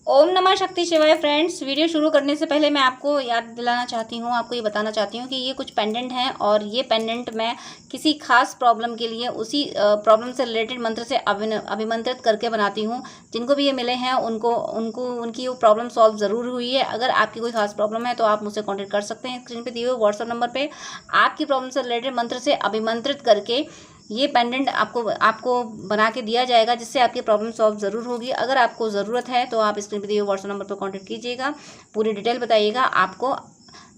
ओम नमः शक्ति शिवाय फ्रेंड्स। वीडियो शुरू करने से पहले मैं आपको याद दिलाना चाहती हूँ, आपको ये बताना चाहती हूँ कि ये कुछ पेंडेंट हैं और ये पेंडेंट मैं किसी खास प्रॉब्लम के लिए उसी प्रॉब्लम से रिलेटेड मंत्र से अभिमंत्रित करके बनाती हूँ। जिनको भी ये मिले हैं उनको उनको उनकी वो प्रॉब्लम सॉल्व ज़रूर हुई है। अगर आपकी कोई खास प्रॉब्लम है तो आप मुझसे कॉन्टेक्ट कर सकते हैं। स्क्रीन पर दिए हुए व्हाट्सअप नंबर पर आपकी प्रॉब्लम से रिलेटेड मंत्र से अभिमंत्रित करके ये पेंडेंट आपको आपको बना के दिया जाएगा, जिससे आपकी प्रॉब्लम सॉल्व ज़रूर होगी। अगर आपको ज़रूरत है तो आप स्क्रीन पर दिए हुए व्हाट्सएप नंबर पर कांटेक्ट कीजिएगा, पूरी डिटेल बताइएगा। आपको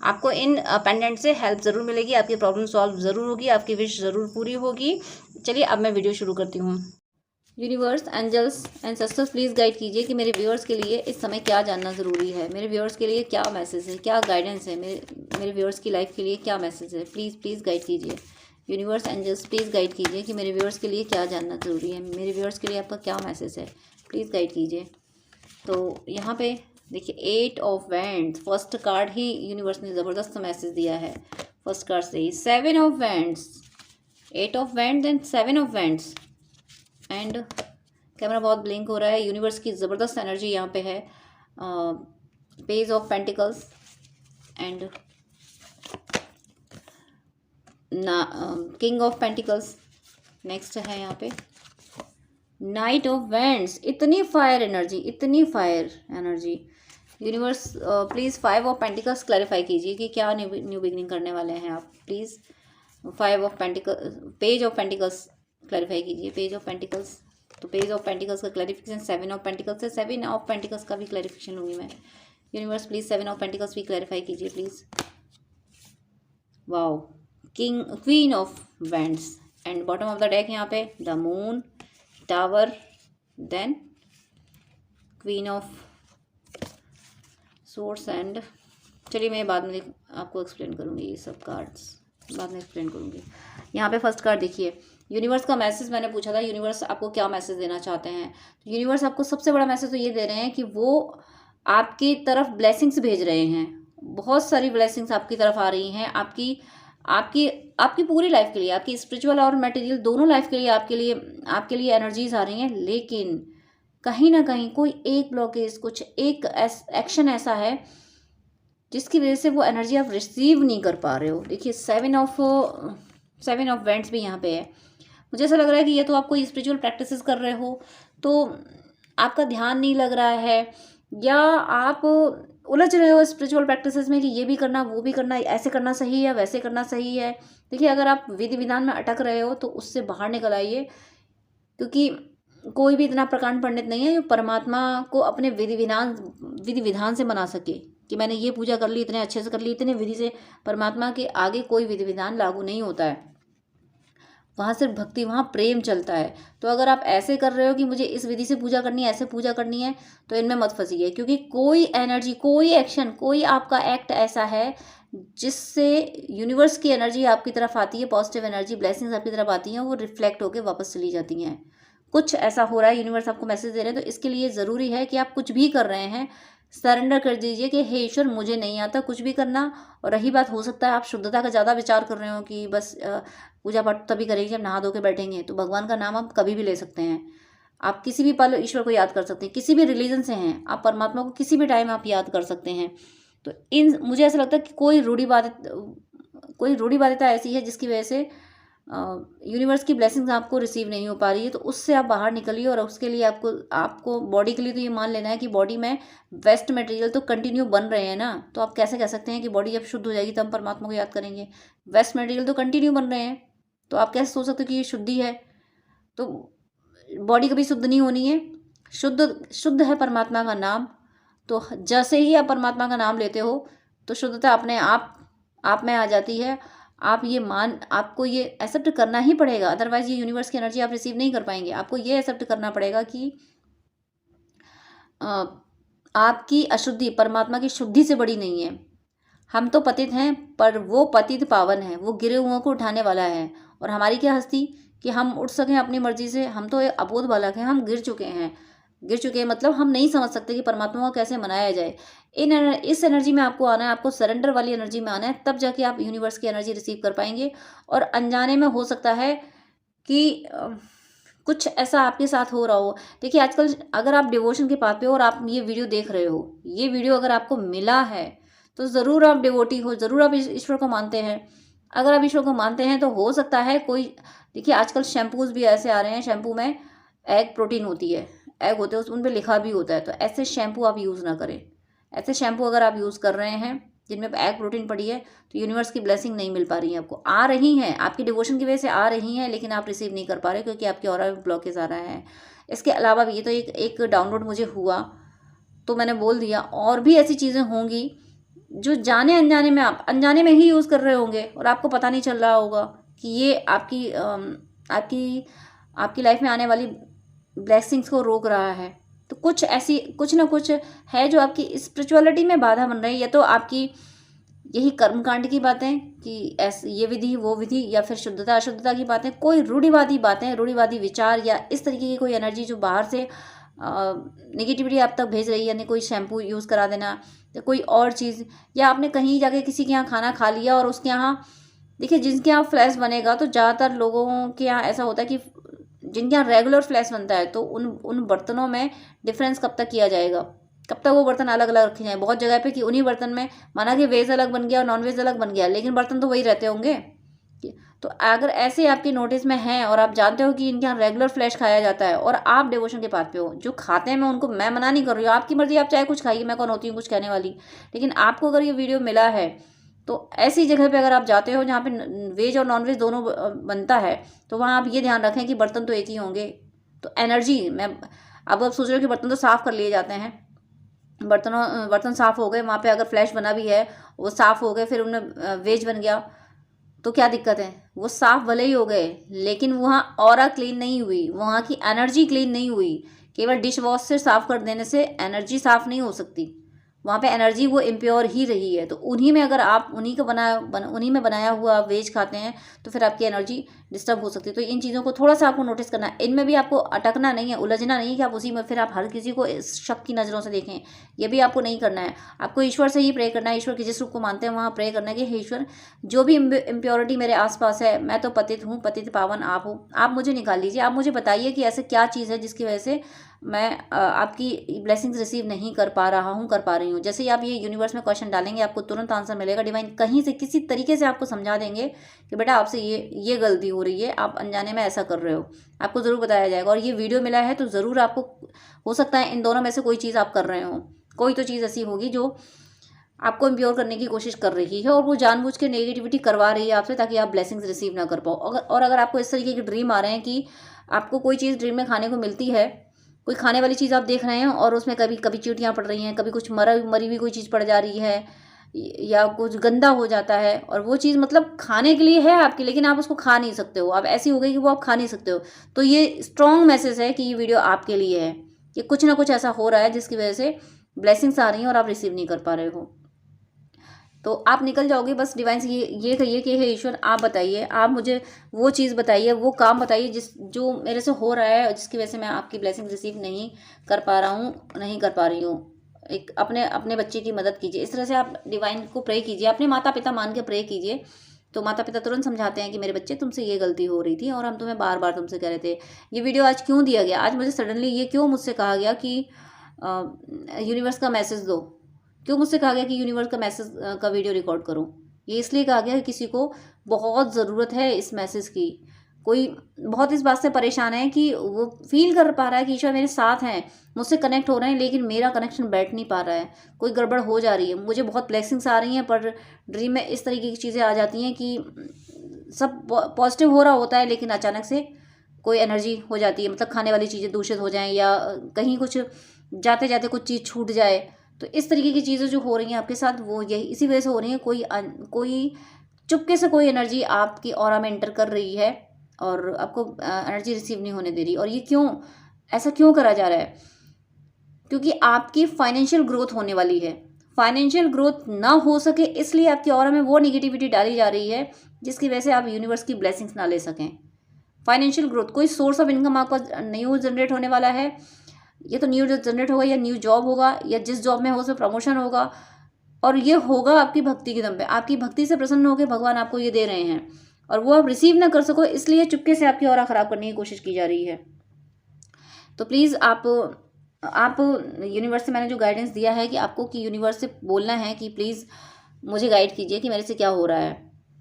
आपको इन पेंडेंट से हेल्प ज़रूर मिलेगी, आपकी प्रॉब्लम सॉल्व ज़रूर होगी, आपकी विश ज़रूर पूरी होगी। चलिए अब मैं वीडियो शुरू करती हूँ। Universe, angels and sisters, please guide कीजिए कि मेरे व्यूअर्स के लिए इस समय क्या जानना ज़रूरी है। मेरे व्यूअर्स के लिए क्या मैसेज है, क्या गाइडेंस है, मेरे व्यूअर्स की लाइफ के लिए क्या मैसेज है। प्लीज़ गाइड कीजिए। यूनिवर्स, एंजल्स, प्लीज़ गाइड कीजिए कि मेरे व्यूअर्स के लिए क्या जानना ज़रूरी है। मेरे व्यूअर्स के लिए आपका क्या मैसेज है, प्लीज़ गाइड कीजिए। तो यहाँ पे देखिए 8 of wands, first card he universe ने ज़बरदस्त मैसेज दिया है। फर्स्ट कार्ड से ही 7 of wands, 8 of wands and 7 of wands. And camera बहुत ब्लिंक हो रहा है। यूनिवर्स की ज़बरदस्त एनर्जी यहाँ पे है। Page of pentacles and king of pentacles. Next है यहाँ पे नाइट ऑफ वैंड्स। इतनी फायर एनर्जी, इतनी fire energy. Universe please 5 of pentacles clarify कीजिए कि क्या न्यू बिगनिंग करने वाले हैं आप। Please 5 of pentacles, page of pentacles clarify कीजिए। पेज ऑफ पेंटिकल्स, तो पेज ऑफ पेंटिकल्स का क्लैरिफिकेशन 7 ऑफ पेंटिकल्स से 7 ऑफ पेंटिकल्स का भी क्लैरिफिकेशन लूँगी मैं। यूनिवर्स प्लीज़ 7 ऑफ पेंटिकल्स भी क्लैरिफाई कीजिए please. Wow, queen of wands and bottom of the deck यहाँ पे the moon, tower, then queen of swords and चलिए मैं बाद में आपको एक्सप्लेन करूँगी, ये सब कार्ड्स बाद में एक्सप्लेन करूँगी। यहाँ पे फर्स्ट कार्ड देखिए, यूनिवर्स का मैसेज मैंने पूछा था यूनिवर्स आपको क्या मैसेज देना चाहते हैं। तो यूनिवर्स आपको सबसे बड़ा मैसेज तो ये दे रहे हैं कि वो आपकी तरफ ब्लेसिंग्स भेज रहे हैं। बहुत सारी ब्लेसिंग्स आपकी तरफ आ रही हैं, आपकी आपकी आपकी पूरी लाइफ के लिए, आपकी स्पिरिचुअल और मटेरियल दोनों लाइफ के लिए आपके लिए एनर्जीज आ रही हैं। लेकिन कहीं ना कहीं कोई एक ब्लॉकेज, कुछ एक एक्शन ऐसा है जिसकी वजह से वो एनर्जी आप रिसीव नहीं कर पा रहे हो। देखिए 7 ऑफ वेंट्स भी यहाँ पे है। मुझे ऐसा लग रहा है कि ये तो आप कोई स्पिरिचुअल प्रैक्टिसेस कर रहे हो तो आपका ध्यान नहीं लग रहा है, या आप उलझ रहे हो स्पिरिचुअल प्रैक्टिसेस में कि ये भी करना वो भी करना, ऐसे करना सही है वैसे करना सही है। देखिए अगर आप विधि विधान में अटक रहे हो तो उससे बाहर निकल आइए, क्योंकि कोई भी इतना प्रकांड पंडित नहीं है जो परमात्मा को अपने विधि विधान से मना सके कि मैंने ये पूजा कर ली, इतने अच्छे से कर ली, इतने विधि से। परमात्मा के आगे कोई विधि विधान लागू नहीं होता है, वहाँ सिर्फ भक्ति, वहाँ प्रेम चलता है। तो अगर आप ऐसे कर रहे हो कि मुझे इस विधि से पूजा करनी है, ऐसे पूजा करनी है, तो इनमें मत फंसिए, क्योंकि कोई एनर्जी, कोई एक्शन, कोई आपका एक्ट ऐसा है जिससे यूनिवर्स की एनर्जी आपकी तरफ आती है, पॉजिटिव एनर्जी, ब्लेसिंग्स आपकी तरफ आती हैं, वो रिफ्लेक्ट होकर वापस चली जाती हैं। कुछ ऐसा हो रहा है, यूनिवर्स आपको मैसेज दे रहे हैं। तो इसके लिए ज़रूरी है कि आप कुछ भी कर रहे हैं सरेंडर कर दीजिए कि हे ईश्वर मुझे नहीं आता कुछ भी करना। और रही बात, हो सकता है आप शुद्धता का ज़्यादा विचार कर रहे हो कि बस पूजा पाठ तभी करेंगे जब नहा धो के बैठेंगे, तो भगवान का नाम आप कभी भी ले सकते हैं। आप किसी भी पल ईश्वर को याद कर सकते हैं, किसी भी रिलीजन से हैं आप, परमात्मा को किसी भी टाइम आप याद कर सकते हैं। तो इन मुझे ऐसा लगता है कि कोई रूढ़िवादिता ऐसी है जिसकी वजह से यूनिवर्स की ब्लेसिंग्स आपको रिसीव नहीं हो पा रही है। तो उससे आप बाहर निकलिए, और उसके लिए आपको बॉडी के लिए तो ये मान लेना है कि बॉडी में वेस्ट मटेरियल तो कंटिन्यू बन रहे हैं ना। तो आप कैसे कह सकते हैं कि बॉडी जब शुद्ध हो जाएगी तब परमात्मा को याद करेंगे? वेस्ट मटेरियल तो कंटिन्यू बन रहे हैं, तो आप कैसे सोच सकते हो कि ये शुद्धि है? तो बॉडी कभी शुद्ध नहीं होनी है। शुद्ध है परमात्मा का नाम। तो जैसे ही आप परमात्मा का नाम लेते हो तो शुद्धता अपने आप में आ जाती है। आपको ये एक्सेप्ट करना ही पड़ेगा, अदरवाइज ये यूनिवर्स की एनर्जी आप रिसीव नहीं कर पाएंगे। आपको ये एक्सेप्ट करना पड़ेगा कि आपकी अशुद्धि परमात्मा की शुद्धि से बड़ी नहीं है। हम तो पतित हैं, पर वो पतित पावन है, वो गिरे हुओं को उठाने वाला है। और हमारी क्या हस्ती कि हम उठ सकें अपनी मर्जी से? हम तो एक अबोध बालक हैं, हम गिर चुके हैं। मतलब हम नहीं समझ सकते कि परमात्मा को कैसे मनाया जाए। इस एनर्जी में आपको आना है, आपको सरेंडर वाली एनर्जी में आना है, तब जाके आप यूनिवर्स की एनर्जी रिसीव कर पाएंगे। और अनजाने में हो सकता है कि कुछ ऐसा आपके साथ हो रहा हो। देखिए आजकल अगर आप डिवोशन के पाथ पे हो और आप ये वीडियो देख रहे हो, ये वीडियो अगर आपको मिला है तो ज़रूर आप डिवोटी हो, ज़रूर आप ईश्वर को मानते हैं। अगर आप ईश्वर को मानते हैं तो हो सकता है कोई, देखिए आजकल शैम्पूज़ भी ऐसे आ रहे हैं, शैम्पू में एग प्रोटीन होती है, एग होते हैं, उन पे लिखा भी होता है, तो ऐसे शैम्पू आप यूज़ ना करें। ऐसे शैम्पू अगर आप यूज़ कर रहे हैं जिनमें एग प्रोटीन पड़ी है तो यूनिवर्स की ब्लेसिंग नहीं मिल पा रही है आपको। आ रही हैं, आपकी डिवोशन की वजह से आ रही हैं, लेकिन आप रिसीव नहीं कर पा रहे क्योंकि आपके ऑरा में ब्लॉकेज आ रहा है। इसके अलावा भी ये तो एक डाउनलोड मुझे हुआ तो मैंने बोल दिया, और भी ऐसी चीज़ें होंगी जो जाने अनजाने में आप अनजाने में ही यूज़ कर रहे होंगे और आपको पता नहीं चल रहा होगा कि ये आपकी आपकी लाइफ में आने वाली ब्लेसिंग्स को रोक रहा है। तो कुछ ऐसी कुछ ना कुछ है जो आपकी स्पिरिचुअलिटी में बाधा बन रही है, या तो आपकी यही कर्मकांड की बातें कि ऐसे ये विधि वो विधि, या फिर शुद्धता अशुद्धता की बातें, कोई रूढ़िवादी बातें, रूढ़िवादी विचार, या इस तरीके की कोई एनर्जी जो बाहर से नेगेटिविटी आप तक भेज रही है, यानी कोई शैम्पू यूज़ करा देना या कोई और चीज़, या आपने कहीं जाके किसी के यहाँ खाना खा लिया और उसके यहाँ, देखिए जिनके यहाँ फ्लैश बनेगा तो ज़्यादातर लोगों के यहाँ ऐसा होता है कि जिनके यहाँ रेगुलर फ्लैश बनता है तो उन बर्तनों में डिफरेंस कब तक किया जाएगा, कब तक वो बर्तन अलग अलग रखे जाएं। बहुत जगह पे कि उन्हीं बर्तन में माना कि वेज अलग बन गया और नॉन वेज अलग बन गया, लेकिन बर्तन तो वही रहते होंगे। तो अगर ऐसे आपके नोटिस में हैं और आप जानते हो कि इनके यहाँ रेगुलर फ्लैश खाया जाता है और आप डिवोशन के पाथ पे हो, जो खाते हैं, मैं उनको मैं मना नहीं कर रही हूँ, आपकी मर्जी, आप चाहे कुछ खाइए, मैं कौन होती हूँ कुछ कहने वाली। लेकिन आपको अगर ये वीडियो मिला है तो ऐसी जगह पे अगर आप जाते हो जहाँ पे वेज और नॉन वेज दोनों बनता है, तो वहाँ आप ये ध्यान रखें कि बर्तन तो एक ही होंगे। तो एनर्जी मैं अब आप सोच रहे हो कि बर्तन तो साफ़ कर लिए जाते हैं, बर्तन साफ़ हो गए, वहाँ पे अगर फ्लैश बना भी है वो साफ़ हो गए, फिर उनमें वेज बन गया तो क्या दिक्कत है? वो साफ़ भले ही हो गए लेकिन वहाँ ऑरा क्लीन नहीं हुई, वहाँ की एनर्जी क्लीन नहीं हुई। केवल डिश वॉश से साफ़ कर देने से एनर्जी साफ़ नहीं हो सकती, वहाँ पे एनर्जी वो इम्प्योर ही रही है। तो उन्हीं में अगर आप उन्हीं में बनाया हुआ वेज खाते हैं तो फिर आपकी एनर्जी डिस्टर्ब हो सकती है। तो इन चीज़ों को थोड़ा सा आपको नोटिस करना है, इनमें भी आपको अटकना नहीं है, उलझना नहीं है कि आप उसी में फिर आप हर किसी को शक की नज़रों से देखें, ये भी आपको नहीं करना है। आपको ईश्वर से ही प्रे करना है, ईश्वर के जिस रूप को मानते हैं वहाँ प्रे करना है कि हे ईश्वर, जो भी इम्प्योरिटी मेरे आसपास है, मैं तो पतित हूँ, पतित पावन आप हो, आप मुझे निकाल लीजिए। आप मुझे बताइए कि ऐसे क्या चीज़ है जिसकी वजह से मैं आपकी ब्लेसिंग्स रिसीव नहीं कर पा रहा हूँ, कर पा रही हूँ। जैसे ही आप ये यूनिवर्स में क्वेश्चन डालेंगे आपको तुरंत आंसर मिलेगा। डिवाइन कहीं से किसी तरीके से आपको समझा देंगे कि बेटा आपसे ये गलती हो रही है, आप अनजाने में ऐसा कर रहे हो, आपको ज़रूर बताया जाएगा। और ये वीडियो मिला है तो ज़रूर आपको हो सकता है इन दोनों में से कोई चीज़ आप कर रहे हो, कोई तो चीज़ ऐसी होगी जो आपको इम्प्योर करने की कोशिश कर रही है और वो जानबूझ के नेगेटिविटी करवा रही है आपसे ताकि आप ब्लेसिंग्स रिसीव ना कर पाओ। अगर आपको इस तरीके के ड्रीम आ रहे हैं कि आपको कोई चीज़ ड्रीम में खाने को मिलती है, कोई खाने वाली चीज़ आप देख रहे हैं और उसमें कभी कभी चींटियाँ पड़ रही हैं, कभी कुछ मरी हुई कोई चीज़ पड़ जा रही है, या कुछ गंदा हो जाता है और वो चीज़ मतलब खाने के लिए है आपकी, लेकिन आप उसको खा नहीं सकते हो, आप ऐसी हो गई कि वो आप खा नहीं सकते हो, तो ये स्ट्रॉन्ग मैसेज है कि ये वीडियो आपके लिए है कि कुछ ना कुछ ऐसा हो रहा है जिसकी वजह से ब्लेसिंग्स आ रही हैं और आप रिसीव नहीं कर पा रहे हो। तो आप निकल जाओगे। बस डिवाइन से ये कहिए कि हे ईश्वर, आप बताइए, आप मुझे वो चीज़ बताइए, वो काम बताइए जो मेरे से हो रहा है, जिसकी वजह से मैं आपकी ब्लेसिंग रिसीव नहीं कर पा रहा हूँ, नहीं कर पा रही हूँ। एक अपने बच्चे की मदद कीजिए। इस तरह से आप डिवाइन को प्रे कीजिए, अपने माता पिता मान के प्रे कीजिए, तो माता पिता तुरंत समझाते हैं कि मेरे बच्चे तुमसे ये गलती हो रही थी और हम तुम्हें बार बार तुमसे कह रहे थे। ये वीडियो आज क्यों दिया गया, आज मुझे सडनली ये क्यों मुझसे कहा गया कि यूनिवर्स का मैसेज दो, क्यों मुझसे कहा गया कि यूनिवर्स का मैसेज का वीडियो रिकॉर्ड करूं? ये इसलिए कहा गया कि किसी को बहुत ज़रूरत है इस मैसेज की। कोई बहुत इस बात से परेशान है कि वो फील कर पा रहा है कि ईश्वर मेरे साथ हैं, मुझसे कनेक्ट हो रहे हैं, लेकिन मेरा कनेक्शन बैठ नहीं पा रहा है, कोई गड़बड़ हो जा रही है, मुझे बहुत ब्लेसिंग्स आ रही हैं पर ड्रीम में इस तरीके की चीज़ें आ जाती हैं कि सब पॉजिटिव हो रहा होता है लेकिन अचानक से कोई एनर्जी हो जाती है, मतलब खाने वाली चीज़ें दूषित हो जाएं या कहीं कुछ जाते जाते कुछ चीज़ छूट जाए। तो इस तरीके की चीज़ें जो हो रही हैं आपके साथ वो यही इसी वजह से हो रही हैं। कोई चुपके से कोई एनर्जी आपकी ऑरा में एंटर कर रही है और आपको एनर्जी रिसीव नहीं होने दे रही। और ये क्यों ऐसा क्यों करा जा रहा है? क्योंकि आपकी फाइनेंशियल ग्रोथ होने वाली है, फाइनेंशियल ग्रोथ ना हो सके इसलिए आपकी ऑरा में वो नेगेटिविटी डाली जा रही है जिसकी वजह से आप यूनिवर्स की ब्लेसिंग्स ना ले सकें। फाइनेंशियल ग्रोथ, कोई सोर्स ऑफ इनकम आपका न्यू जनरेट होने वाला है, ये तो न्यू जनरेट होगा या न्यू जॉब होगा या जिस जॉब में हो उसमें प्रमोशन होगा, और ये होगा आपकी भक्ति के दम पे। आपकी भक्ति से प्रसन्न होकर भगवान आपको ये दे रहे हैं और वो आप रिसीव ना कर सको इसलिए चुपके से आपकी ऑरा खराब करने की कोशिश की जा रही है। तो प्लीज़ आप यूनिवर्स से मैंने जो गाइडेंस दिया है कि आपको कि यूनिवर्स से बोलना है कि प्लीज़ मुझे गाइड कीजिए कि मेरे से क्या हो रहा है,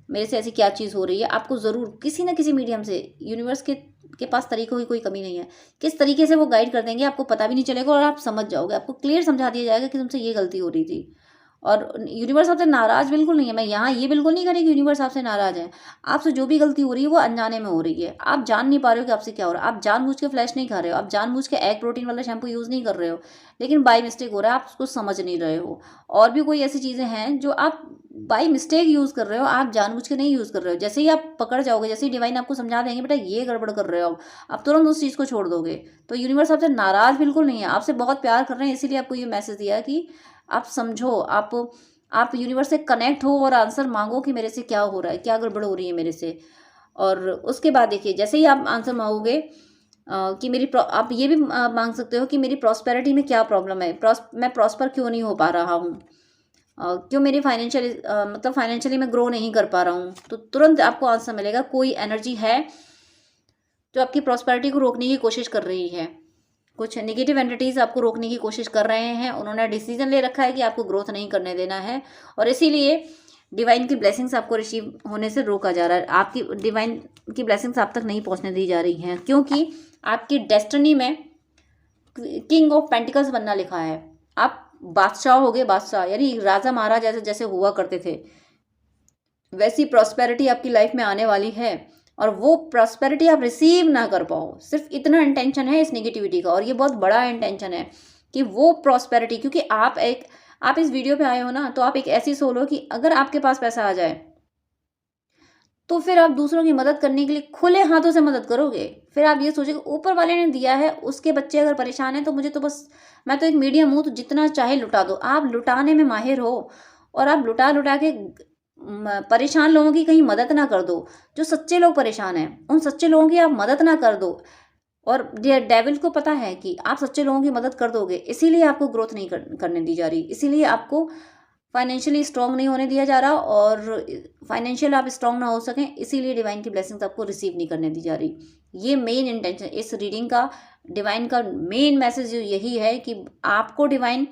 मेरे से ऐसी क्या चीज़ हो रही है। आपको ज़रूर किसी न किसी मीडियम से यूनिवर्स के पास तरीकों की कोई कमी नहीं है। किस तरीके से वो गाइड कर देंगे आपको पता भी नहीं चलेगा और आप समझ जाओगे। आपको क्लियर समझा दिया जाएगा कि तुमसे ये गलती हो रही थी। और यूनिवर्स आपसे नाराज़ बिल्कुल नहीं है। मैं यहाँ ये बिल्कुल नहीं कह रही कि यूनिवर्स आपसे नाराज़ है। आपसे जो भी गलती हो रही है वो अनजाने में हो रही है। आप जान नहीं पा रहे हो कि आपसे क्या हो रहा है। आप जानबूझ के फ्लैश नहीं खा रहे हो, आप जानबूझ के एग प्रोटीन वाला शैम्पू यूज़ नहीं कर रहे हो, लेकिन बाय मिस्टेक हो रहा है, आप उसको समझ नहीं रहे हो। और भी कोई ऐसी चीज़ें हैं जो आप बाय मिस्टेक यूज़ कर रहे हो, आप जानबूझ के नहीं यूज़ कर रहे हो। जैसे ही आप पकड़ जाओगे, जैसे ही डिवाइन आपको समझा देंगे बेटा ये गड़बड़ कर रहे हो आप तुरंत उस चीज़ को छोड़ दोगे। तो यूनिवर्स आपसे नाराज़ बिल्कुल नहीं है, आपसे बहुत प्यार कर रहे हैं, इसीलिए आपको ये मैसेज दिया है कि आप समझो, आप यूनिवर्स से कनेक्ट हो और आंसर मांगो कि मेरे से क्या हो रहा है, क्या गड़बड़ हो रही है मेरे से। और उसके बाद देखिए, जैसे ही आप आंसर मांगोगे कि आप ये भी मांग सकते हो कि मेरी प्रॉस्पेरिटी में क्या प्रॉब्लम है, मैं प्रॉस्पर क्यों नहीं हो पा रहा हूँ, क्यों मेरी मतलब फाइनेंशियली मैं ग्रो नहीं कर पा रहा हूँ। तो तुरंत आपको आंसर मिलेगा। कोई एनर्जी है जो आपकी प्रॉस्पेरिटी को रोकने की कोशिश कर रही है। कुछ नेगेटिव एंटिटीज़ आपको रोकने की कोशिश कर रहे हैं। उन्होंने डिसीजन ले रखा है कि आपको ग्रोथ नहीं करने देना है, और इसीलिए डिवाइन की ब्लेसिंग्स आपको रिसीव होने से रोका जा रहा है। आपकी डिवाइन की ब्लेसिंग्स आप तक नहीं पहुंचने दी जा रही हैं, क्योंकि आपकी डेस्टिनी में किंग ऑफ पेंटिकल्स बनना लिखा है। आप बादशाह होगे, बादशाह यानी राजा महाराजा जैसे हुआ करते थे, वैसी प्रॉस्पेरिटी आपकी लाइफ में आने वाली है। और वो प्रॉस्पेरिटी आप रिसीव ना कर पाओ, सिर्फ इतना इंटेंशन है इस नेगेटिविटी का, और ये बहुत बड़ा इंटेंशन है कि वो प्रॉस्पेरिटी, क्योंकि आप इस वीडियो पे आए हो ना, तो आप एक ऐसी सोल हो कि अगर आपके पास पैसा आ जाए तो फिर आप दूसरों की मदद करने के लिए खुले हाथों से मदद करोगे। फिर आप ये सोचोगे ऊपर वाले ने दिया है, उसके बच्चे अगर परेशान हैं तो मुझे तो बस, मैं तो एक मीडियम हूँ, तो जितना चाहे लुटा दो। आप लुटाने में माहिर हो, और आप लुटा लुटा के परेशान लोगों की कहीं मदद ना कर दो। जो सच्चे लोग परेशान हैं उन सच्चे लोगों की आप मदद ना कर दो। और डेविल को पता है कि आप सच्चे लोगों की मदद कर दोगे, इसीलिए आपको ग्रोथ नहीं करने दी जा रही, इसीलिए आपको फाइनेंशियली स्ट्रांग नहीं होने दिया जा रहा, और फाइनेंशियल आप स्ट्रांग ना हो सकें, इसीलिए डिवाइन की ब्लेसिंग्स आपको रिसीव नहीं करने दी जा रही। ये मेन इंटेंशन इस रीडिंग का, डिवाइन का मेन मैसेज यही है कि आपको डिवाइन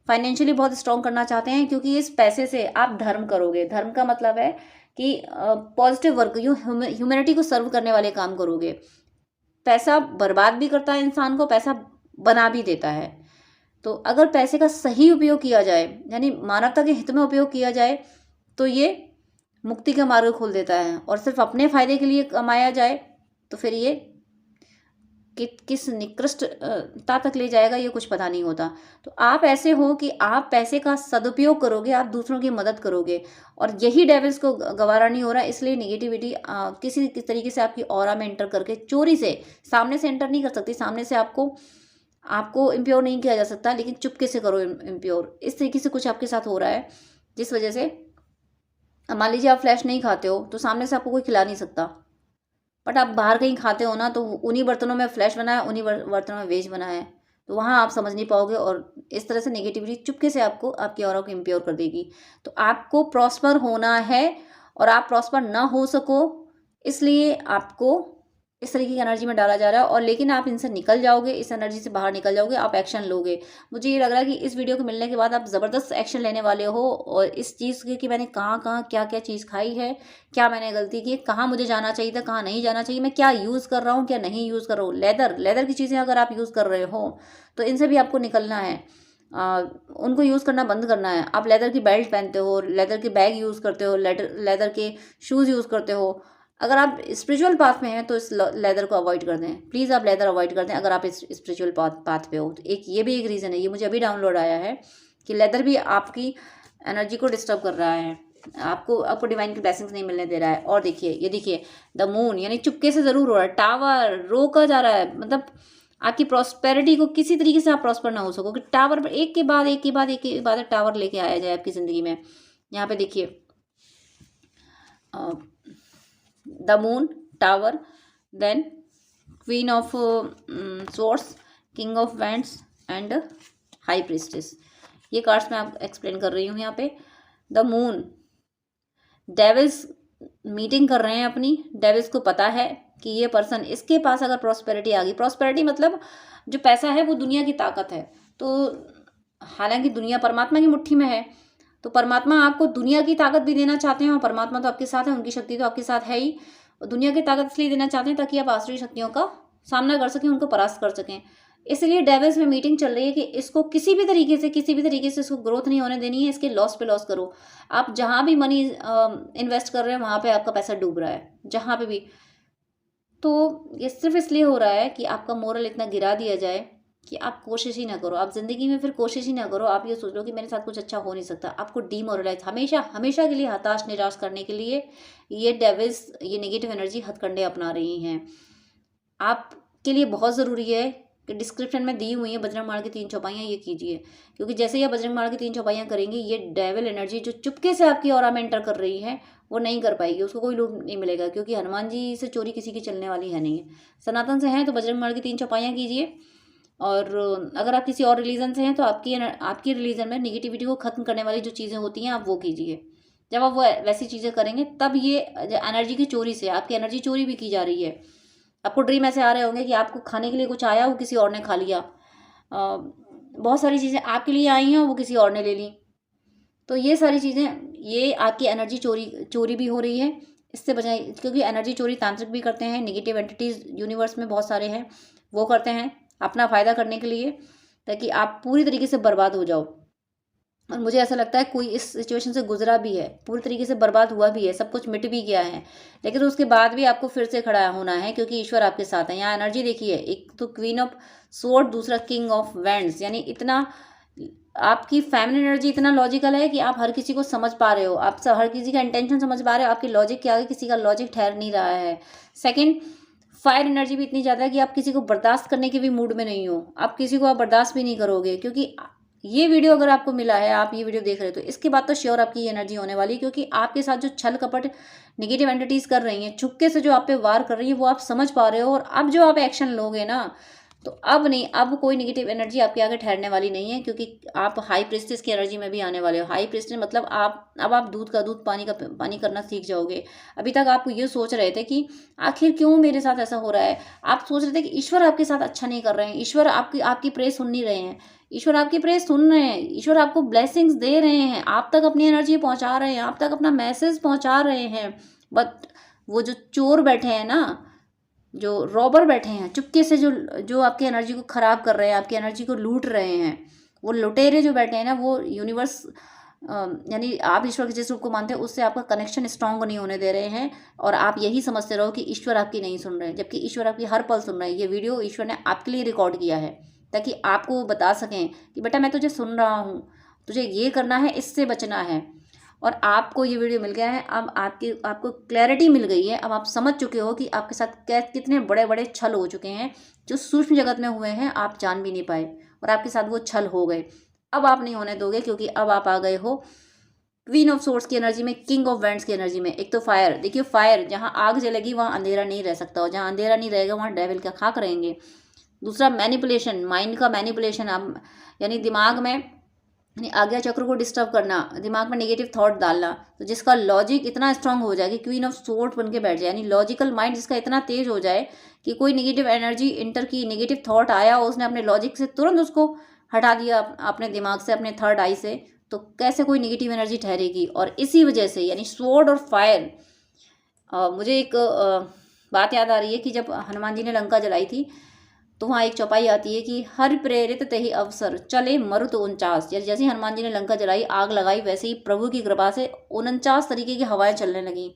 फाइनेंशियली बहुत स्ट्रांग करना चाहते हैं, क्योंकि इस पैसे से आप धर्म करोगे। धर्म का मतलब है कि पॉजिटिव वर्क, ह्यूमैनिटी को सर्व करने वाले काम करोगे। पैसा बर्बाद भी करता है इंसान को, पैसा बना भी देता है। तो अगर पैसे का सही उपयोग किया जाए, यानी मानवता के हित में उपयोग किया जाए, तो ये मुक्ति का मार्ग खोल देता है। और सिर्फ अपने फायदे के लिए कमाया जाए तो फिर ये किस निकृष्टता तक ले जाएगा, ये कुछ पता नहीं होता। तो आप ऐसे हो कि आप पैसे का सदुपयोग करोगे, आप दूसरों की मदद करोगे, और यही डेविल्स को गवारा नहीं हो रहा। इसलिए नेगेटिविटी किसी तरीके से आपकी ऑरा में एंटर करके, चोरी से, सामने से एंटर नहीं कर सकती, सामने से आपको इम्प्योर नहीं किया जा सकता, लेकिन चुपके से करो इम्प्योर। इस तरीके से कुछ आपके साथ हो रहा है, जिस वजह से मान लीजिए आप फ्लैश नहीं खाते हो तो सामने से आपको कोई खिला नहीं सकता, बट आप बाहर कहीं खाते हो ना, तो उन्हीं बर्तनों में फ्लैश बना है, उन्हीं बर्तनों में वेज बना है, तो वहाँ आप समझ नहीं पाओगे, और इस तरह से नेगेटिविटी चुपके से आपको आपकी ऑरा को इम्प्योर कर देगी। तो आपको प्रॉस्पर होना है, और आप प्रॉस्पर ना हो सको, इसलिए आपको इस तरीके की एनर्जी में डाला जा रहा है। और लेकिन आप इनसे निकल जाओगे, इस एनर्जी से बाहर निकल जाओगे, आप एक्शन लोगे। मुझे ये लग रहा है कि इस वीडियो को मिलने के बाद आप ज़बरदस्त एक्शन लेने वाले हो, और इस चीज़ के कि मैंने कहाँ कहाँ क्या क्या चीज़ खाई है, क्या मैंने गलती की, कहाँ मुझे जाना चाहिए था, कहाँ नहीं जाना चाहिए, मैं क्या यूज़ कर रहा हूँ, क्या नहीं यूज़ कर रहा हूँ। लेदर की चीज़ें अगर आप यूज़ कर रहे हो तो इनसे भी आपको निकलना है, उनको यूज़ करना बंद करना है। आप लेदर की बेल्ट पहनते हो, लेदर के बैग यूज़ करते हो, लेदर के शूज़ यूज़ करते हो, अगर आप स्पिरिचुअल पाथ में हैं तो इस लेदर को अवॉइड कर दें। प्लीज़ आप लेदर अवॉइड कर दें अगर आप इस स्पिरिचुअल पाथ पे हो। तो ये भी एक रीज़न है, ये मुझे अभी डाउनलोड आया है कि लेदर भी आपकी एनर्जी को डिस्टर्ब कर रहा है, आपको डिवाइन की ब्लेसिंग्स नहीं मिलने दे रहा है। और ये देखिए द मून, यानी चुपके से ज़रूर हो रहा है, टावर रोका जा रहा है, मतलब आपकी प्रॉस्पेरिटी को किसी तरीके से आप प्रॉस्पर ना हो सको, कि टावर पर एक के बाद टावर लेके आया जाए आपकी ज़िंदगी में। यहाँ पे देखिए the moon, tower, then queen of swords, king of wands and high priestess. ये कार्ड्स मैं आप एक्सप्लेन कर रही हूँ। यहाँ पे द मून, डेविल्स मीटिंग कर रहे हैं अपनी, डेविल्स को पता है कि ये पर्सन, इसके पास अगर प्रॉस्पेरिटी आ गई, प्रॉस्पेरिटी मतलब जो पैसा है वो दुनिया की ताकत है। तो हालांकि दुनिया परमात्मा की मुट्ठी में है, तो परमात्मा आपको दुनिया की ताकत भी देना चाहते हैं और परमात्मा तो आपके साथ है, उनकी शक्ति तो आपके साथ है ही। और दुनिया की ताकत इसलिए देना चाहते हैं ताकि आप आसुरी शक्तियों का सामना कर सकें, उनको परास्त कर सकें। इसलिए डेविल्स में मीटिंग चल रही है कि इसको किसी भी तरीके से इसको ग्रोथ नहीं होने देनी है, इसके लॉस पे लॉस करो। आप जहाँ भी मनी इन्वेस्ट कर रहे हैं वहाँ पे आपका पैसा डूब रहा है, जहाँ पे भी। तो ये सिर्फ इसलिए हो रहा है कि आपका मोरल इतना गिरा दिया जाए कि आप कोशिश ही ना करो, आप ज़िंदगी में फिर कोशिश ही ना करो। आप ये सोच लो कि मेरे साथ कुछ अच्छा हो नहीं सकता। आपको डीमोरलाइज हमेशा हमेशा के लिए हताश निराश करने के लिए ये डेविल्स, ये नेगेटिव एनर्जी हथकंडे अपना रही हैं। आपके लिए बहुत ज़रूरी है कि डिस्क्रिप्शन में दी हुई है बजरंग बाण की 3 चौपाइयाँ, ये कीजिए। क्योंकि जैसे ही आप बजरंग बाण की 3 चौपाइयाँ करेंगे, ये डेविल एनर्जी जो चुपके से आपकी ऑरा में एंटर कर रही है वो नहीं कर पाएगी, उसको कोई लूप नहीं मिलेगा। क्योंकि हनुमान जी से चोरी किसी की चलने वाली है नहीं है। सनातन से हैं तो बजरंग बाण की 3 चौपाइयाँ कीजिए। और अगर आप किसी और रिलीजन से हैं तो आपकी रिलीजन में निगेटिविटी को ख़त्म करने वाली जो चीज़ें होती हैं आप वो कीजिए। जब आप वो वैसी चीज़ें करेंगे तब ये एनर्जी की चोरी से आपकी एनर्जी चोरी भी की जा रही है। आपको ड्रीम ऐसे आ रहे होंगे कि आपको खाने के लिए कुछ आया, वो किसी और ने खा लिया। बहुत सारी चीज़ें आपके लिए आई हैं और वो किसी और ने ले ली। तो ये सारी चीज़ें, ये आपकी एनर्जी चोरी भी हो रही है। इससे बचाएं, क्योंकि एनर्जी चोरी तांत्रिक भी करते हैं, नेगेटिव एंटिटीज़ यूनिवर्स में बहुत सारे हैं, वो करते हैं अपना फ़ायदा करने के लिए, ताकि आप पूरी तरीके से बर्बाद हो जाओ। और मुझे ऐसा लगता है कोई इस सिचुएशन से गुजरा भी है, पूरी तरीके से बर्बाद हुआ भी है, सब कुछ मिट भी गया है, लेकिन उसके बाद भी आपको फिर से खड़ा होना है क्योंकि ईश्वर आपके साथ है। यहाँ एनर्जी देखिए, एक तो क्वीन ऑफ स्वॉर्ड, दूसरा किंग ऑफ वैंड्स। यानी इतना आपकी फेमिनिन एनर्जी इतना लॉजिकल है कि आप हर किसी को समझ पा रहे हो, आप हर किसी का इंटेंशन समझ पा रहे हो, आपकी लॉजिक के आगे किसी का लॉजिक ठहर नहीं रहा है। सेकंड, फायर एनर्जी भी इतनी ज़्यादा है कि आप किसी को बर्दाश्त करने के भी मूड में नहीं हो, आप किसी को आप बर्दाश्त भी नहीं करोगे। क्योंकि ये वीडियो अगर आपको मिला है, आप ये वीडियो देख रहे हो, तो इसके बाद तो श्योर आपकी ये एनर्जी होने वाली है। क्योंकि आपके साथ जो छल कपट नेगेटिव एंटिटीज़ कर रही हैं, छुपके से जो आप पे वार कर रही है, वो आप समझ पा रहे हो। और अब जो आप एक्शन लोगे ना, तो अब नहीं, अब कोई नेगेटिव एनर्जी आपके आगे ठहरने वाली नहीं है। क्योंकि आप हाई प्रिस्टेस की एनर्जी में भी आने वाले हो। हाई प्रिस्टेस मतलब आप दूध का दूध, पानी का पानी करना सीख जाओगे। अभी तक आप ये सोच रहे थे कि आखिर क्यों मेरे साथ ऐसा हो रहा है, आप सोच रहे थे कि ईश्वर आपके साथ अच्छा नहीं कर रहे हैं, ईश्वर आपकी प्रे सुन नहीं रहे हैं। ईश्वर आपकी प्रे सुन रहे हैं, ईश्वर आपको ब्लेसिंग्स दे रहे हैं, आप तक अपनी एनर्जी पहुंचा रहे हैं, आप तक अपना मैसेज पहुंचा रहे हैं। बट वो जो चोर बैठे हैं ना, जो रॉबर बैठे हैं चुपके से, जो आपकी एनर्जी को ख़राब कर रहे हैं, आपकी एनर्जी को लूट रहे हैं, वो लुटेरे जो बैठे हैं ना, वो यूनिवर्स यानी आप ईश्वर के जिस रूप को मानते हैं उससे आपका कनेक्शन स्ट्रांग नहीं होने दे रहे हैं। और आप यही समझते रहो कि ईश्वर आपकी नहीं सुन रहे हैं, जबकि ईश्वर आपकी हर पल सुन रहे हैं। ये वीडियो ईश्वर ने आपके लिए रिकॉर्ड किया है ताकि आपको बता सकें कि बेटा मैं तुझे सुन रहा हूँ, तुझे ये करना है, इससे बचना है। और आपको ये वीडियो मिल गया है, अब आपको क्लैरिटी मिल गई है। अब आप समझ चुके हो कि आपके साथ कितने बड़े बड़े छल हो चुके हैं, जो सूक्ष्म जगत में हुए हैं, आप जान भी नहीं पाए और आपके साथ वो छल हो गए। अब आप नहीं होने दोगे, क्योंकि अब आप आ गए हो क्वीन ऑफ सोर्स की एनर्जी में, किंग ऑफ वैंड्स की एनर्जी में। एक तो फायर देखिए, फायर जहाँ आग जलेगी वहाँ अंधेरा नहीं रह सकता, और जहाँ अंधेरा नहीं रहेगा वहाँ डेविल का खाक रहेंगे। दूसरा मैनिपुलेशन, माइंड का मैनिपुलेशन, आप यानी दिमाग में आज्ञा चक्र को डिस्टर्ब करना, दिमाग में नेगेटिव थॉट डालना, तो जिसका लॉजिक इतना स्ट्रांग हो जाए कि क्वीन ऑफ सोर्ड बन के बैठ जाए, यानी लॉजिकल माइंड जिसका इतना तेज हो जाए कि कोई नेगेटिव एनर्जी इंटर की, नेगेटिव थॉट आया, उसने अपने लॉजिक से तुरंत उसको हटा दिया अपने दिमाग से, अपने थर्ड आई से, तो कैसे कोई नेगेटिव एनर्जी ठहरेगी। और इसी वजह से यानी स्वॉर्ड और फायर, मुझे एक बात याद आ रही है कि जब हनुमान जी ने लंका जलाई थी तो वहाँ एक चौपाई आती है कि हर प्रेरित तही अवसर चले मरुत 49। जैसे ही हनुमान जी ने लंका जलाई, आग लगाई, वैसे ही प्रभु की कृपा से 49 तरीके की हवाएं चलने लगीं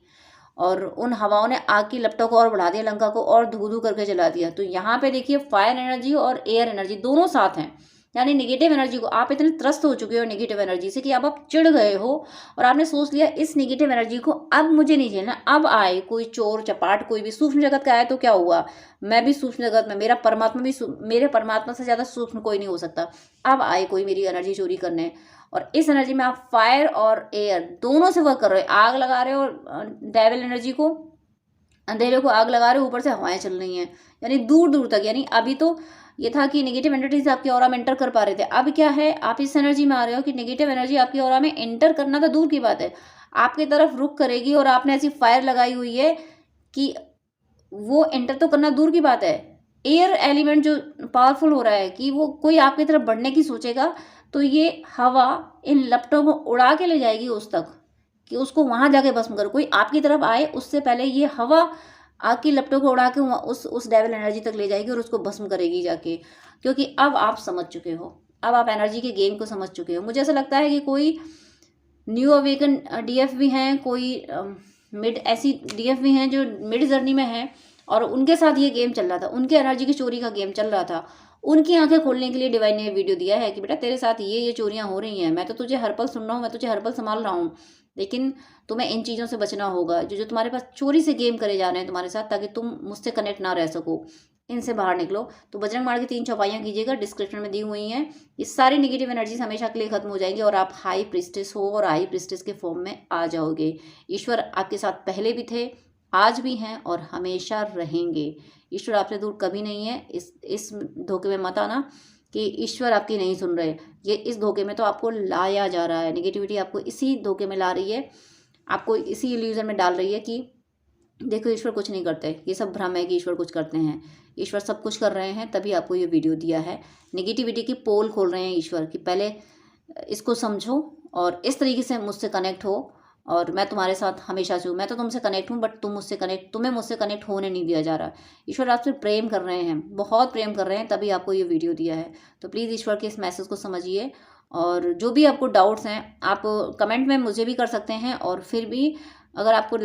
और उन हवाओं ने आग की लपटों को और बढ़ा दिया, लंका को और धू धू करके जला दिया। तो यहाँ पे देखिए फायर एनर्जी और एयर एनर्जी दोनों साथ हैं। यानी नेगेटिव एनर्जी को, आप इतने त्रस्त हो चुके हो नेगेटिव एनर्जी से कि अब आप चिढ़ गए हो और आपने सोच लिया इस नेगेटिव एनर्जी को अब मुझे नहीं झेलना। अब आए कोई चोर चपाट, कोई भी सूक्ष्म जगत का आए तो क्या हुआ, मैं भी सूक्ष्म जगत में, मेरा परमात्मा भी, मेरे परमात्मा से ज़्यादा सूक्ष्म कोई नहीं हो सकता। अब आए कोई मेरी एनर्जी चोरी करने, और इस एनर्जी में आप फायर और एयर दोनों से वर्क कर रहे हो। आग लगा रहे हो डेविल एनर्जी को, अंधेरे को आग लगा रहे हो, ऊपर से हवाएं चल रही हैं, यानी दूर दूर तक। यानी अभी तो ये था कि नेगेटिव एनर्जीज आपकी ऑरा में एंटर कर पा रहे थे, अब क्या है, आप इस एनर्जी में आ रहे हो कि नेगेटिव एनर्जी आपकी ऑरा में एंटर करना तो दूर की बात है, आपकी तरफ रुख करेगी। और आपने ऐसी फायर लगाई हुई है कि वो एंटर तो करना दूर की बात है, एयर एलिमेंट जो पावरफुल हो रहा है कि वो कोई आपकी तरफ बढ़ने की सोचेगा तो ये हवा इन लपटों को उड़ा के ले जाएगी उस तक, कि उसको वहां जाके भस्म करो। कोई आपकी तरफ आए उससे पहले ये हवा आपकी लपटों को उड़ा के उस डेविल एनर्जी तक ले जाएगी और उसको भस्म करेगी जाके। क्योंकि अब आप समझ चुके हो, अब आप एनर्जी के गेम को समझ चुके हो। मुझे ऐसा लगता है कि कोई न्यू अवेकन डीएफ भी हैं, कोई मिड ऐसी डीएफ भी हैं जो मिड जर्नी में हैं और उनके साथ ये गेम चल रहा था, उनके एनर्जी की चोरी का गेम चल रहा था। उनकी आंखें खोलने के लिए डिवाइन ने वीडियो दिया है कि बेटा तेरे साथ ये चोरियां हो रही हैं, मैं तो तुझे हर पल सुन रहा हूँ, मैं तुझे हर पल संभाल रहा हूँ, लेकिन तुम्हें इन चीज़ों से बचना होगा जो जो तुम्हारे पास चोरी से गेम करे जा रहे हैं तुम्हारे साथ, ताकि तुम मुझसे कनेक्ट ना रह सको, इनसे बाहर निकलो। तो बजरंग बाण की 3 चौपाइयाँ कीजिएगा, डिस्क्रिप्शन में दी हुई हैं। ये सारी नेगेटिव एनर्जीज हमेशा के लिए खत्म हो जाएंगी और आप हाई प्रिस्टेस हो और हाई प्रिस्टेस के फॉर्म में आ जाओगे। ईश्वर आपके साथ पहले भी थे, आज भी हैं और हमेशा रहेंगे। ईश्वर आपसे दूर कभी नहीं है। इस धोखे में मत आना कि ईश्वर आपकी नहीं सुन रहे। ये इस धोखे में तो आपको लाया जा रहा है, नेगेटिविटी आपको इसी धोखे में ला रही है, आपको इसी इल्यूजन में डाल रही है कि देखो ईश्वर कुछ नहीं करते, ये सब भ्रम है कि ईश्वर कुछ करते हैं। ईश्वर सब कुछ कर रहे हैं, तभी आपको ये वीडियो दिया है। नेगेटिविटी की पोल खोल रहे हैं ईश्वर कि पहले इसको समझो और इस तरीके से मुझसे कनेक्ट हो और मैं तुम्हारे साथ हमेशा से हूँ। मैं तो तुमसे कनेक्ट हूँ बट तुम्हें मुझसे कनेक्ट होने नहीं दिया जा रहा। ईश्वर आपसे प्रेम कर रहे हैं, बहुत प्रेम कर रहे हैं, तभी आपको ये वीडियो दिया है। तो प्लीज़ ईश्वर के इस मैसेज को समझिए और जो भी आपको डाउट्स हैं आप कमेंट में मुझे भी कर सकते हैं। और फिर भी अगर आपको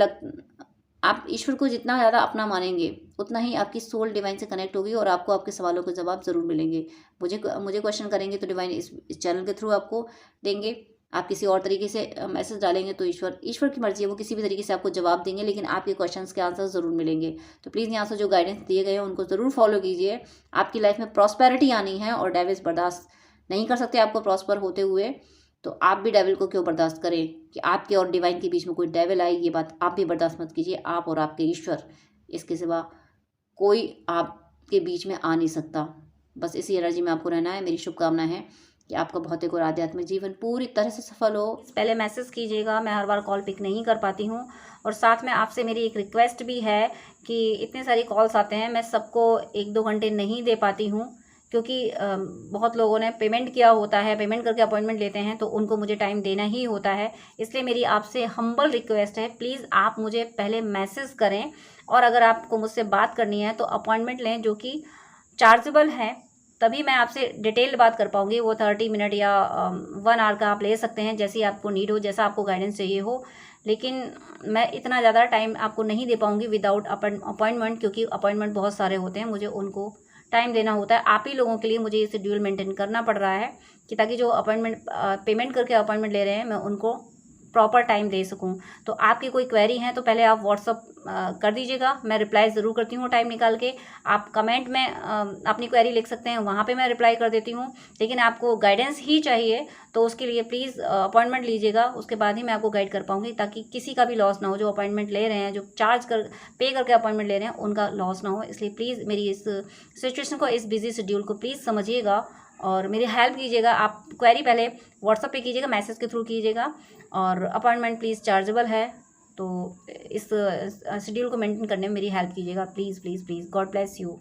आप ईश्वर को जितना ज़्यादा अपना मानेंगे उतना ही आपकी सोल डिवाइन से कनेक्ट होगी और आपको आपके सवालों के जवाब ज़रूर मिलेंगे। मुझे क्वेश्चन करेंगे तो डिवाइन इस चैनल के थ्रू आपको देंगे। आप किसी और तरीके से मैसेज डालेंगे तो ईश्वर की मर्जी है, वो किसी भी तरीके से आपको जवाब देंगे, लेकिन आपके क्वेश्चंस के आंसर ज़रूर मिलेंगे। तो प्लीज़ यहाँ से जो गाइडेंस दिए गए हैं उनको ज़रूर फॉलो कीजिए। आपकी लाइफ में प्रॉस्पेरिटी आनी है और डेविल्स बर्दाश्त नहीं कर सकते आपको प्रॉस्पर होते हुए। तो आप भी डेविल को क्यों बर्दाश्त करें कि आपके और डिवाइन के बीच में कोई डेविल आए, ये बात आप भी बर्दाश्त मत कीजिए। आप और आपके ईश्वर, इसके सिवा कोई आपके बीच में आ नहीं सकता। बस इसी एनर्जी में आपको रहना है। मेरी शुभकामना है कि आपका भौतिक और आध्यात्मिक जीवन पूरी तरह से सफल हो। पहले मैसेज कीजिएगा, मैं हर बार कॉल पिक नहीं कर पाती हूँ। और साथ में आपसे मेरी एक रिक्वेस्ट भी है कि इतने सारी कॉल्स आते हैं, मैं सबको 1-2 घंटे नहीं दे पाती हूँ क्योंकि बहुत लोगों ने पेमेंट किया होता है, पेमेंट करके अपॉइंटमेंट लेते हैं तो उनको मुझे टाइम देना ही होता है। इसलिए मेरी आपसे हम्बल रिक्वेस्ट है, प्लीज़ आप मुझे पहले मैसेज करें और अगर आपको मुझसे बात करनी है तो अपॉइंटमेंट लें जो कि चार्जेबल है, तभी मैं आपसे डिटेल बात कर पाऊँगी। वो 30 मिनट या 1 आवर का आप ले सकते हैं, जैसी आपको नीड हो, जैसा आपको गाइडेंस चाहिए हो। लेकिन मैं इतना ज़्यादा टाइम आपको नहीं दे पाऊँगी विदाउट अपॉइंटमेंट, क्योंकि अपॉइंटमेंट बहुत सारे होते हैं, मुझे उनको टाइम देना होता है। आप ही लोगों के लिए मुझे ये शेड्यूल मेंटेन करना पड़ रहा है कि ताकि जो अपॉइंटमेंट पेमेंट करके अपॉइंटमेंट ले रहे हैं मैं उनको प्रॉपर टाइम दे सकूं। तो आपकी कोई क्वेरी है तो पहले आप व्हाट्सअप कर दीजिएगा, मैं रिप्लाई ज़रूर करती हूँ टाइम निकाल के। आप कमेंट में अपनी क्वेरी लिख सकते हैं, वहाँ पे मैं रिप्लाई कर देती हूँ। लेकिन आपको गाइडेंस ही चाहिए तो उसके लिए प्लीज़ अपॉइंटमेंट लीजिएगा, उसके बाद ही मैं आपको गाइड कर पाऊँगी, ताकि किसी का भी लॉस ना हो। जो अपॉइंटमेंट ले रहे हैं, जो पे करके अपॉइंटमेंट ले रहे हैं, उनका लॉस ना हो। इसलिए प्लीज़ मेरी इस सिचुएशन को, इस बिजी शेड्यूल को प्लीज़ समझिएगा और मेरी हेल्प कीजिएगा। आप क्वेरी पहले व्हाट्सअप पे कीजिएगा, मैसेज के थ्रू कीजिएगा और अपॉइंटमेंट प्लीज़ चार्जेबल है। तो इस शेड्यूल को मेंटेन करने में मेरी हेल्प कीजिएगा, please please please. God bless you.